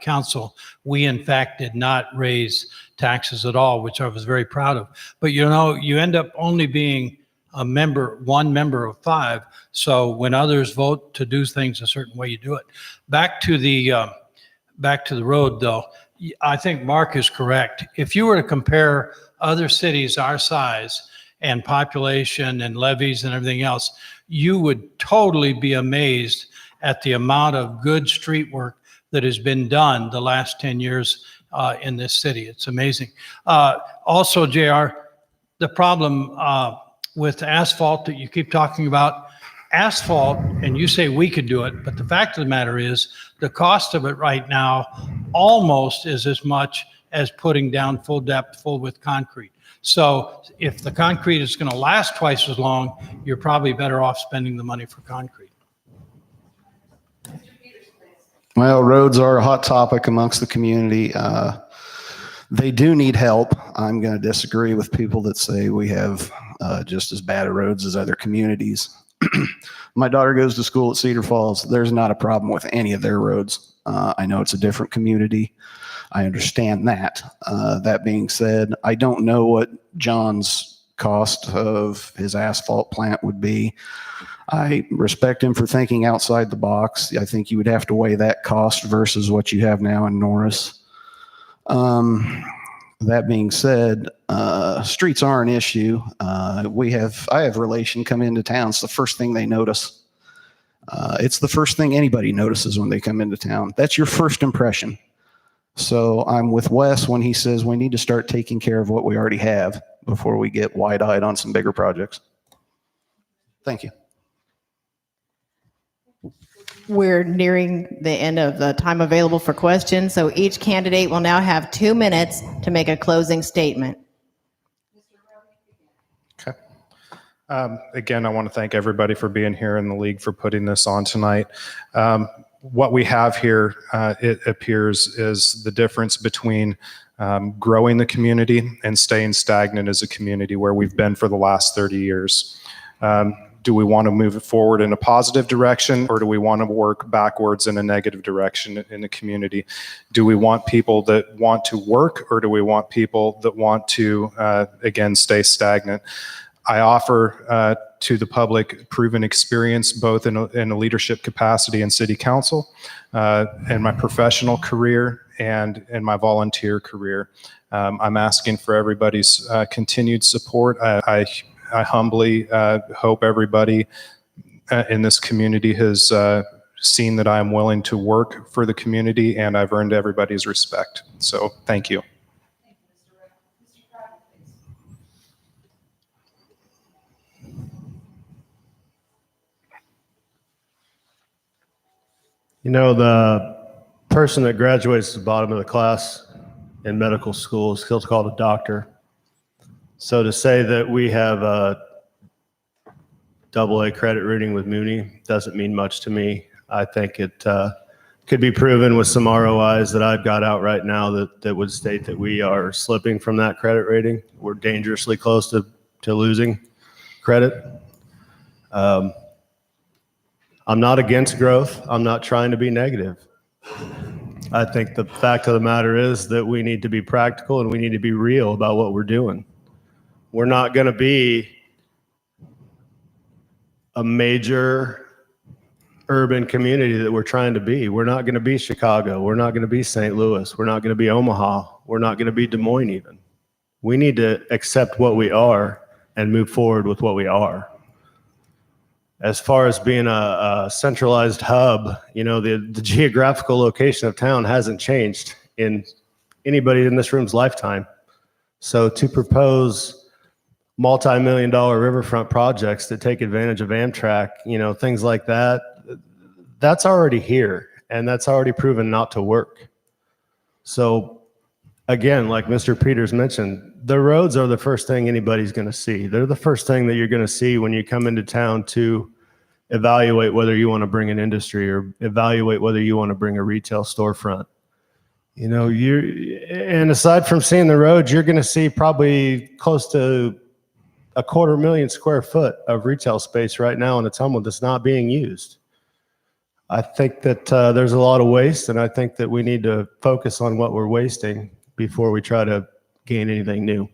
council, we in fact did not raise taxes at all, which I was very proud of. But you end up only being one member of 5. So when others vote to do things a certain way, you do it. Back to the road, though. I think Mark is correct. If you were to compare other cities our size and population and levies and everything else, you would totally be amazed at the amount of good street work that has been done the last 10 years in this city. It's amazing. Also, JR, the problem with asphalt that you keep talking about, asphalt, and you say we could do it, but the fact of the matter is the cost of it right now almost is as much as putting down full depth, full width concrete. So if the concrete is going to last twice as long, you're probably better off spending the money for concrete. Well, roads are a hot topic amongst the community. They do need help. I'm going to disagree with people that say we have just as bad roads as other communities. My daughter goes to school at Cedar Falls. There's not a problem with any of their roads. I know it's a different community. I understand that. That being said, I don't know what John's cost of his asphalt plant would be. I respect him for thinking outside the box. I think you would have to weigh that cost versus what you have now in Norris. That being said, streets are an issue. I have relation come into town. It's the first thing they notice. It's the first thing anybody notices when they come into town. That's your first impression. So I'm with Wes when he says we need to start taking care of what we already have before we get wide-eyed on some bigger projects. Thank you. We're nearing the end of the time available for questions, so each candidate will now have 2 minutes to make a closing statement. Okay. Again, I want to thank everybody for being here and the league for putting this on tonight. What we have here, it appears, is the difference between growing the community and staying stagnant as a community where we've been for the last 30 years. Do we want to move it forward in a positive direction, or do we want to work backwards in a negative direction in the community? Do we want people that want to work, or do we want people that want to, again, stay stagnant? I offer to the public proven experience, both in a leadership capacity in city council, in my professional career, and in my volunteer career. I'm asking for everybody's continued support. I humbly hope everybody in this community has seen that I am willing to work for the community, and I've earned everybody's respect. So thank you. You know, the person that graduates at the bottom of the class in medical school is still called a doctor. So to say that we have a AA credit rating with Mooney doesn't mean much to me. I think it could be proven with some ROIs that I've got out right now that would state that we are slipping from that credit rating. We're dangerously close to losing credit. I'm not against growth. I'm not trying to be negative. I think the fact of the matter is that we need to be practical and we need to be real about what we're doing. We're not going to be a major urban community that we're trying to be. We're not going to be Chicago. We're not going to be St. Louis. We're not going to be Omaha. We're not going to be Des Moines even. We need to accept what we are and move forward with what we are. As far as being a centralized hub, you know, the geographical location of town hasn't changed in anybody in this room's lifetime. So to propose multi-million-dollar riverfront projects that take advantage of Amtrak, you know, things like that, that's already here, and that's already proven not to work. So again, like Mr. Peters mentioned, the roads are the first thing anybody's going to see. They're the first thing that you're going to see when you come into town to evaluate whether you want to bring an industry or evaluate whether you want to bring a retail storefront. You know, and aside from seeing the roads, you're going to see probably close to 250,000 square foot of retail space right now in Ottumwa that's not being used. I think that there's a lot of waste, and I think that we need to focus on what we're wasting before we try to gain anything new.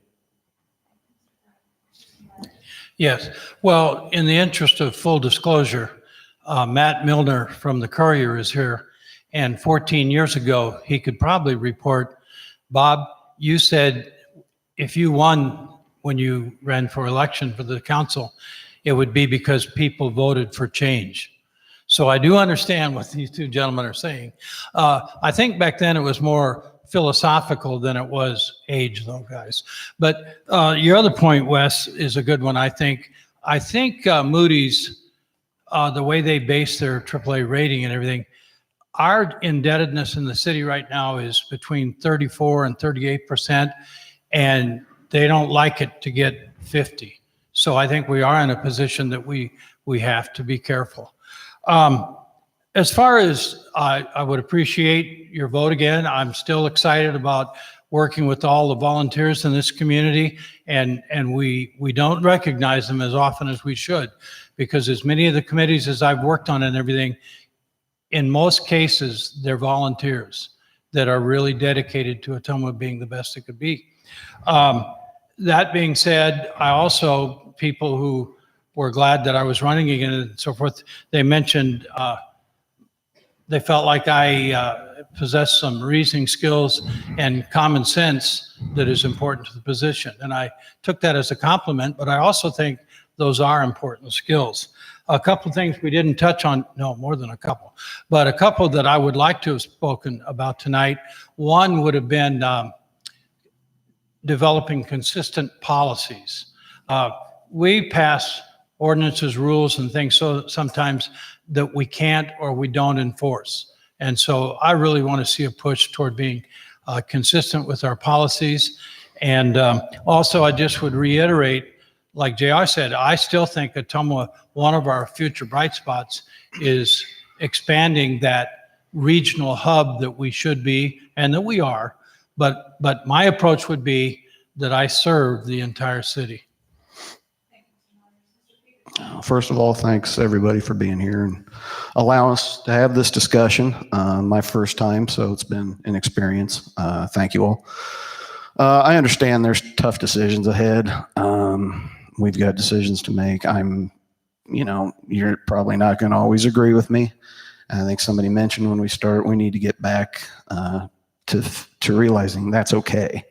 Yes. Well, in the interest of full disclosure, Matt Milner from the Courier is here. And 14 years ago, he could probably report, Bob, you said if you won when you ran for election for the council, it would be because people voted for change. So I do understand what these two gentlemen are saying. I think back then it was more philosophical than it was age, though, guys. But your other point, Wes, is a good one, I think. I think Moody's, the way they base their AAA rating and everything, our indebtedness in the city right now is between 34 and 38%, and they don't like it to get 50. So I think we are in a position that we have to be careful. As far as I would appreciate your vote again, I'm still excited about working with all the volunteers in this community, and we don't recognize them as often as we should, because as many of the committees as I've worked on and everything, in most cases, they're volunteers that are really dedicated to Ottumwa being the best it could be. That being said, I also, people who were glad that I was running again and so forth, they mentioned they felt like I possessed some reasoning skills and common sense that is important to the position. And I took that as a compliment, but I also think those are important skills. A couple of things we didn't touch on, no, more than a couple, but a couple that I would like to have spoken about tonight. One would have been developing consistent policies. We pass ordinances, rules, and things so sometimes that we can't or we don't enforce. And so I really want to see a push toward being consistent with our policies. And also, I just would reiterate, like JR said, I still think Ottumwa, one of our future bright spots is expanding that regional hub that we should be and that we are. But my approach would be that I serve the entire city. First of all, thanks everybody for being here and allowing us to have this discussion. My first time, so it's been an experience. Thank you all. I understand there's tough decisions ahead. We've got decisions to make. You're probably not going to always agree with me. I think somebody mentioned when we start, we need to get back to realizing that's okay.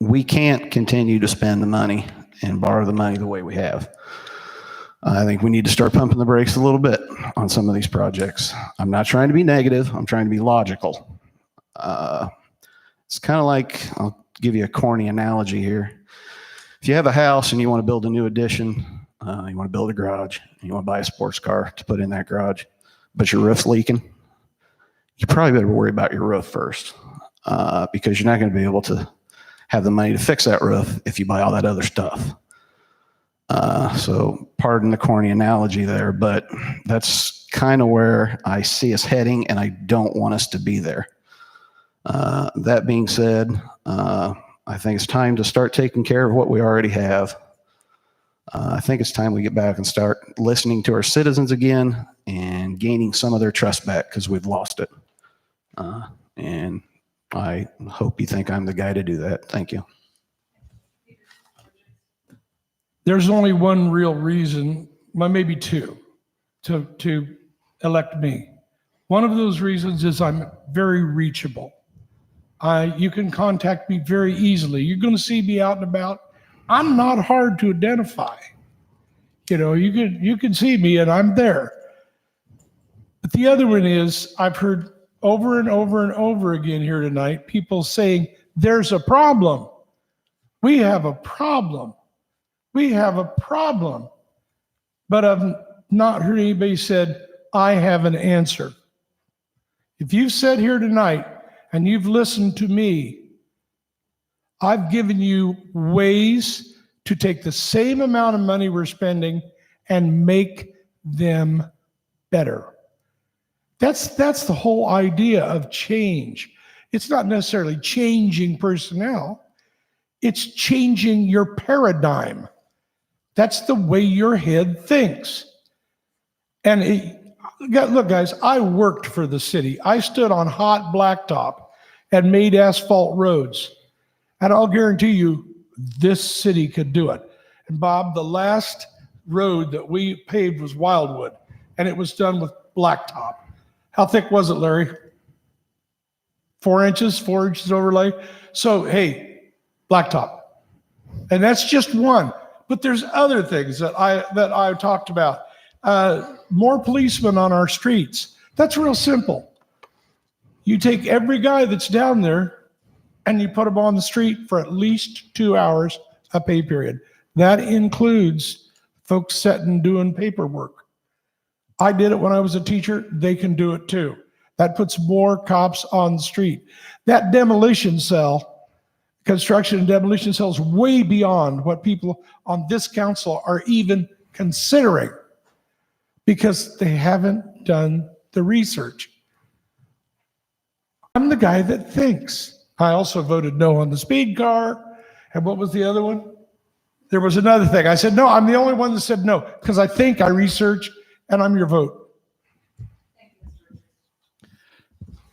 We can't continue to spend the money and borrow the money the way we have. I think we need to start pumping the brakes a little bit on some of these projects. I'm not trying to be negative. I'm trying to be logical. It's kind of like, I'll give you a corny analogy here. If you have a house and you want to build a new addition, you want to build a garage, and you want to buy a sports car to put in that garage, but your roof's leaking, you probably better worry about your roof first, because you're not going to be able to have the money to fix that roof if you buy all that other stuff. So pardon the corny analogy there, but that's kind of where I see us heading, and I don't want us to be there. That being said, I think it's time to start taking care of what we already have. I think it's time we get back and start listening to our citizens again and gaining some of their trust back, because we've lost it. And I hope you think I'm the guy to do that. Thank you. There's only one real reason, well, maybe two, to elect me. One of those reasons is I'm very reachable. You can contact me very easily. You're going to see me out and about. I'm not hard to identify. You can see me and I'm there. But the other one is, I've heard over and over and over again here tonight, people saying, there's a problem. We have a problem. We have a problem. But I've not heard anybody said, I have an answer. If you've sat here tonight and you've listened to me, I've given you ways to take the same amount of money we're spending and make them better. That's the whole idea of change. It's not necessarily changing personnel. It's changing your paradigm. That's the way your head thinks. And look, guys, I worked for the city. I stood on hot blacktop and made asphalt roads. And I'll guarantee you, this city could do it. And Bob, the last road that we paved was Wildwood, and it was done with blacktop. How thick was it, Larry? 4 inches, 4 inches overlay. So, hey, blacktop. And that's just one. But there's other things that I talked about. More policemen on our streets. That's real simple. You take every guy that's down there and you put them on the street for at least 2 hours a pay period. That includes folks sitting doing paperwork. I did it when I was a teacher. They can do it too. That puts more cops on the street. That demolition cell, construction and demolition cells, way beyond what people on this council are even considering, because they haven't done the research. I'm the guy that thinks. I also voted no on the speed car. And what was the other one? there was another thing. I said, no, I'm the only one that said no, because I think I researched and I'm your vote.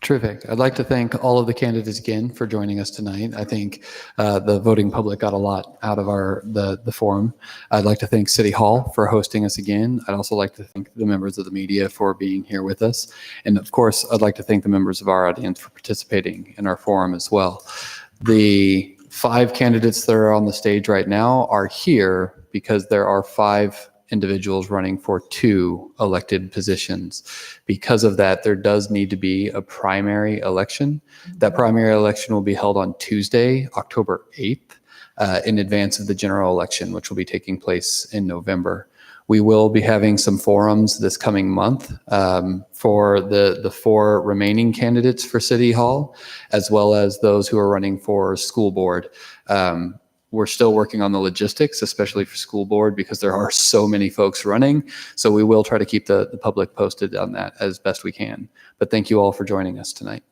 Terrific. I'd like to thank all of the candidates again for joining us tonight. I think the voting public got a lot out of the forum. I'd like to thank City Hall for hosting us again. I'd also like to thank the members of the media for being here with us. And of course, I'd like to thank the members of our audience for participating in our forum as well. The 5 candidates that are on the stage right now are here because there are 5 individuals running for 2 elected positions. Because of that, there does need to be a primary election. That primary election will be held on Tuesday, October 8th, in advance of the general election, which will be taking place in November. We will be having some forums this coming month for the 4 remaining candidates for City Hall, as well as those who are running for school board. We're still working on the logistics, especially for school board, because there are so many folks running. So we will try to keep the public posted on that as best we can. But thank you all for joining us tonight.